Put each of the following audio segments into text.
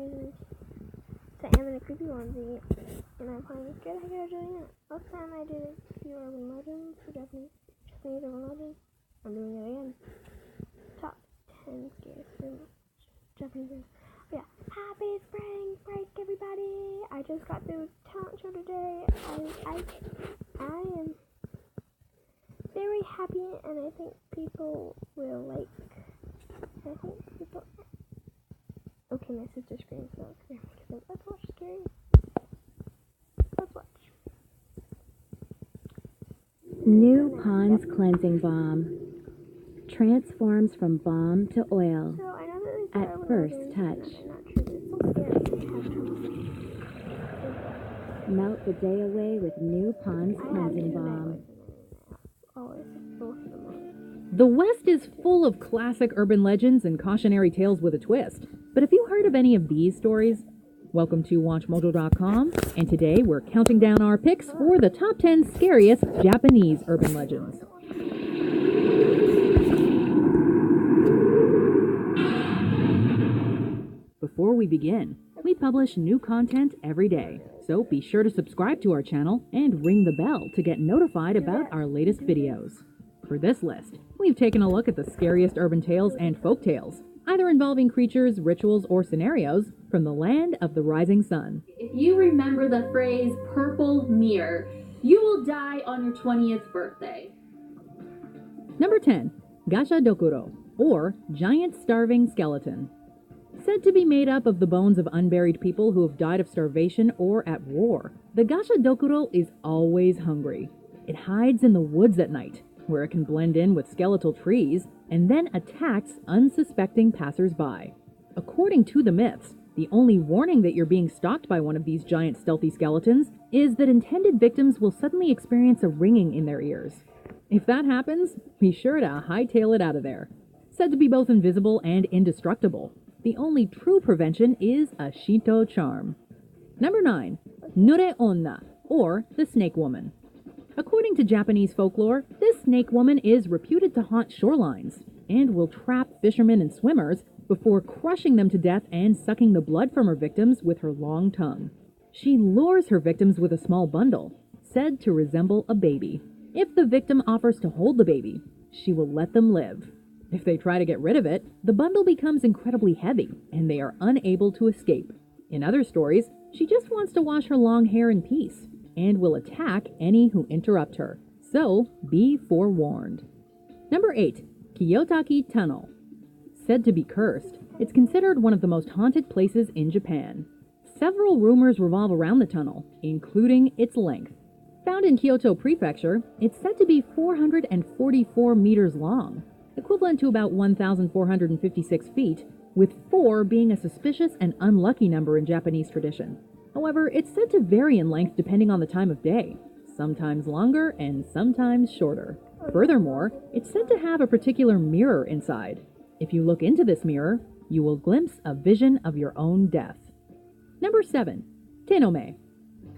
using so I'm in a creepy onesie, and I'm playing Scared the Heck Out of Juliana. Last time I did a few urban legends for Japanese urban legends. I'm doing it again. Top 10 scariest Japanese urban. Yeah, happy spring break, everybody! I just got through talent show today. I am very happy, and I think people will like. Okay, my sister screams, so it's scary. Let's watch scary. Let's watch. New Pond's Cleansing Balm transforms from balm to oil So I know that they at first touch. I'm not sure, but it's so scary. Melt the day away with New Pond's Cleansing Balm. Always both of them on. The West is full of classic urban legends and cautionary tales with a twist. But have you heard of any of these stories? Welcome to WatchMojo.com, and today we're counting down our picks for the top 10 scariest Japanese urban legends. Before we begin, we publish new content every day, so be sure to subscribe to our channel and ring the bell to get notified about our latest videos. For this list, we've taken a look at the scariest urban tales and folk tales, either involving creatures, rituals, or scenarios from the land of the rising sun. If you remember the phrase purple mirror, you will die on your 20th birthday. Number 10. Gasha Dokuro, or Giant Starving Skeleton. Said to be made up of the bones of unburied people who have died of starvation or at war, the Gasha Dokuro is always hungry. It hides in the woods at night, where it can blend in with skeletal trees, and then attacks unsuspecting passers-by. According to the myths, the only warning that you're being stalked by one of these giant stealthy skeletons is that intended victims will suddenly experience a ringing in their ears. If that happens, be sure to hightail it out of there. Said to be both invisible and indestructible, the only true prevention is a Shinto charm. Number 9. Nure Onna, or the Snake Woman. According to Japanese folklore, this snake woman is reputed to haunt shorelines and will trap fishermen and swimmers before crushing them to death and sucking the blood from her victims with her long tongue. She lures her victims with a small bundle, said to resemble a baby. If the victim offers to hold the baby, she will let them live. If they try to get rid of it, the bundle becomes incredibly heavy and they are unable to escape. In other stories, she just wants to wash her long hair in peace and will attack any who interrupt her. So, be forewarned. Number 8. Kiyotaki Tunnel. Said to be cursed, it's considered one of the most haunted places in Japan. Several rumors revolve around the tunnel, including its length. Found in Kyoto Prefecture, it's said to be 444 meters long, equivalent to about 1,456 feet, with 4 being a suspicious and unlucky number in Japanese tradition. However, it's said to vary in length depending on the time of day, sometimes longer and sometimes shorter. Furthermore, it's said to have a particular mirror inside. If you look into this mirror, you will glimpse a vision of your own death. Number 7. Tenome.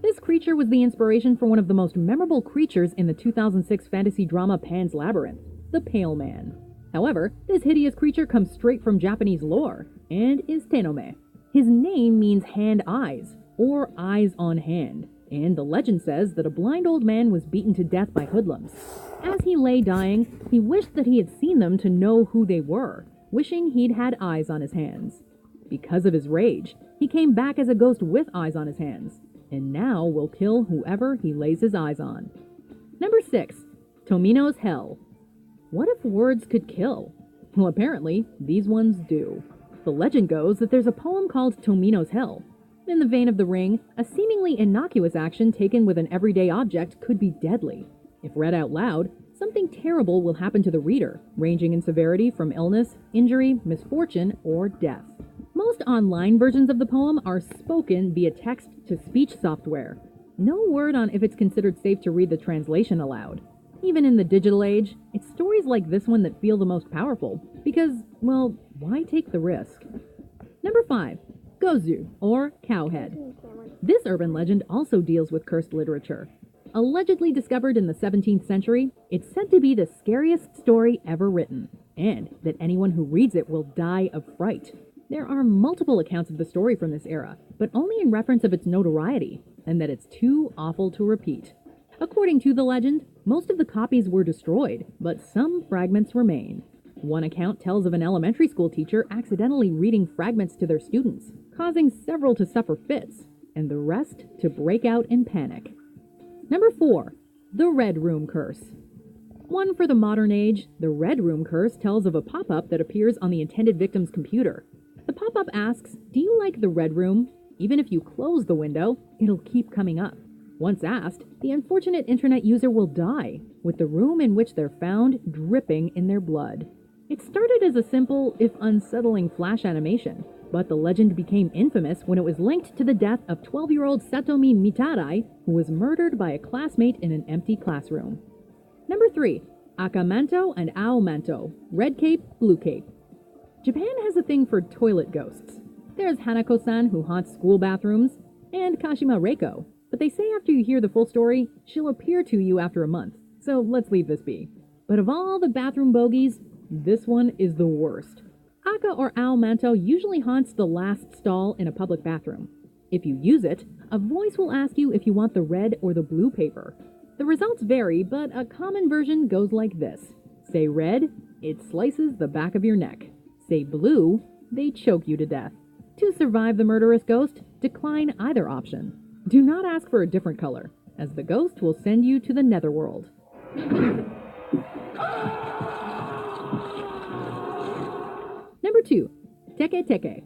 This creature was the inspiration for one of the most memorable creatures in the 2006 fantasy drama Pan's Labyrinth, the Pale Man. However, this hideous creature comes straight from Japanese lore and is Tenome. His name means hand-eyes, or eyes on hand, and the legend says that a blind old man was beaten to death by hoodlums. As he lay dying, he wished that he had seen them to know who they were, wishing he'd had eyes on his hands. Because of his rage, he came back as a ghost with eyes on his hands, and now will kill whoever he lays his eyes on. Number 6. Tomino's Hell. What if words could kill? Well, apparently, these ones do. The legend goes that there's a poem called Tomino's Hell. In the vein of The Ring, a seemingly innocuous action taken with an everyday object could be deadly. If read out loud, something terrible will happen to the reader, ranging in severity from illness, injury, misfortune, or death. Most online versions of the poem are spoken via text-to-speech software. No word on if it's considered safe to read the translation aloud. Even in the digital age, it's stories like this one that feel the most powerful, because, well, why take the risk? Number 5. Gozu, or Cowhead. This urban legend also deals with cursed literature. Allegedly discovered in the 17th century, it's said to be the scariest story ever written, and that anyone who reads it will die of fright. There are multiple accounts of the story from this era, but only in reference of its notoriety, and that it's too awful to repeat. According to the legend, most of the copies were destroyed, but some fragments remain. One account tells of an elementary school teacher accidentally reading fragments to their students, causing several to suffer fits, and the rest to break out in panic. Number 4. The Red Room Curse. One for the modern age, the Red Room Curse tells of a pop-up that appears on the intended victim's computer. The pop-up asks, "Do you like the Red Room?" Even if you close the window, it'll keep coming up. Once asked, the unfortunate internet user will die, with the room in which they're found dripping in their blood. It started as a simple, if unsettling, flash animation, but the legend became infamous when it was linked to the death of 12-year-old Satomi Mitarai, who was murdered by a classmate in an empty classroom. Number 3. Akamanto and Aomanto, Red Cape, Blue Cape. Japan has a thing for toilet ghosts. There's Hanako-san, who haunts school bathrooms, and Kashima Reiko, but they say after you hear the full story, she'll appear to you after a month, so let's leave this be. But of all the bathroom bogeys, this one is the worst. Aka or Aomanto usually haunts the last stall in a public bathroom. If you use it, a voice will ask you if you want the red or the blue paper. The results vary, but a common version goes like this. Say red, it slices the back of your neck. Say blue, they choke you to death. To survive the murderous ghost, decline either option. Do not ask for a different color, as the ghost will send you to the netherworld. Number 2. Teke Teke.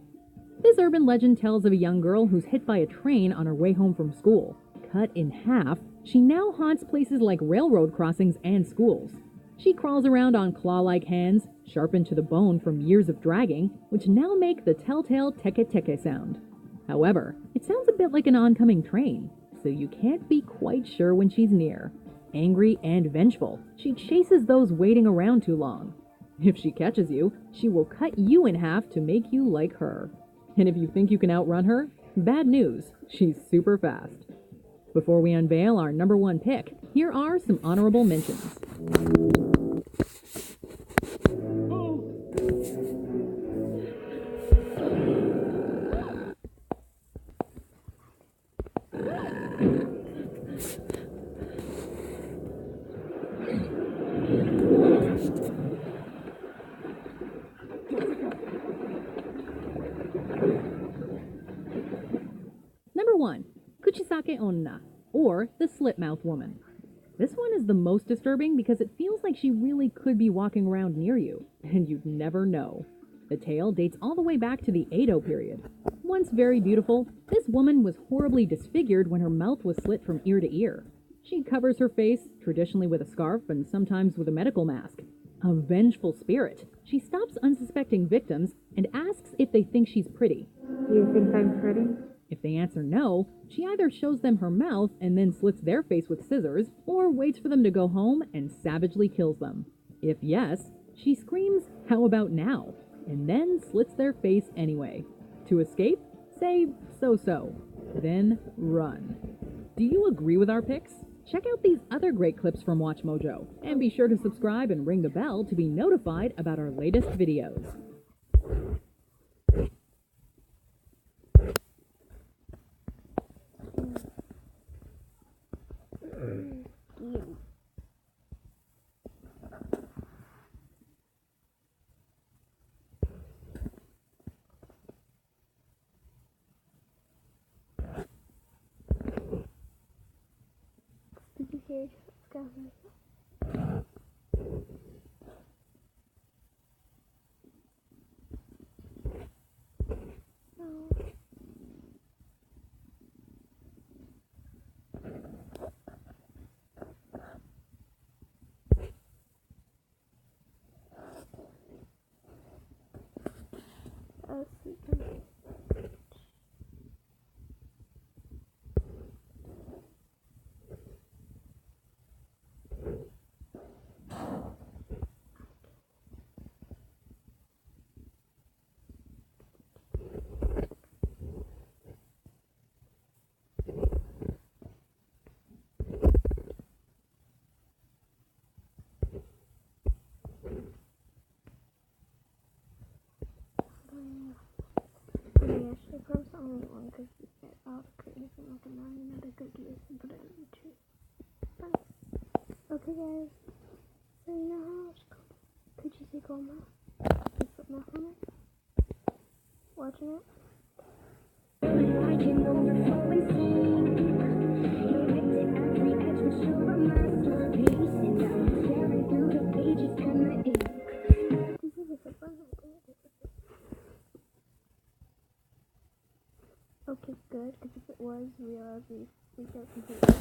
This urban legend tells of a young girl who's hit by a train on her way home from school. Cut in half, she now haunts places like railroad crossings and schools. She crawls around on claw-like hands, sharpened to the bone from years of dragging, which now make the telltale teke teke sound. However, it sounds a bit like an oncoming train, so you can't be quite sure when she's near. Angry and vengeful, she chases those waiting around too long. If she catches you, she will cut you in half to make you like her. And if you think you can outrun her, bad news, she's super fast. Before we unveil our number 1 pick, here are some honorable mentions. Number 1. Kuchisake Onna, or the Slit-Mouth Woman. This one is the most disturbing because it feels like she really could be walking around near you, and you'd never know. The tale dates all the way back to the Edo period. Once very beautiful, this woman was horribly disfigured when her mouth was slit from ear to ear. She covers her face, traditionally with a scarf and sometimes with a medical mask. A vengeful spirit, she stops unsuspecting victims and asks if they think she's pretty. Do you think I'm pretty? If they answer no, she either shows them her mouth and then slits their face with scissors, or waits for them to go home and savagely kills them. If yes, she screams, "How about now?" and then slits their face anyway. To escape, say so-so, then run. Do you agree with our picks? Check out these other great clips from WatchMojo, and be sure to subscribe and ring the bell to be notified about our latest videos. Did you hear Gavin? I'll see them. only one cookie that I'll create from like a million other cookies and put it on the tree. Fun. Okay guys, so you know how it's called? Could you say Goma? You put milk on it? Watching it? I can overflow and sing. Erected every edge will show a masterpiece, and I'm staring through the pages and the ink. This is a fun one. Okay, good, because if it was real, we got completely.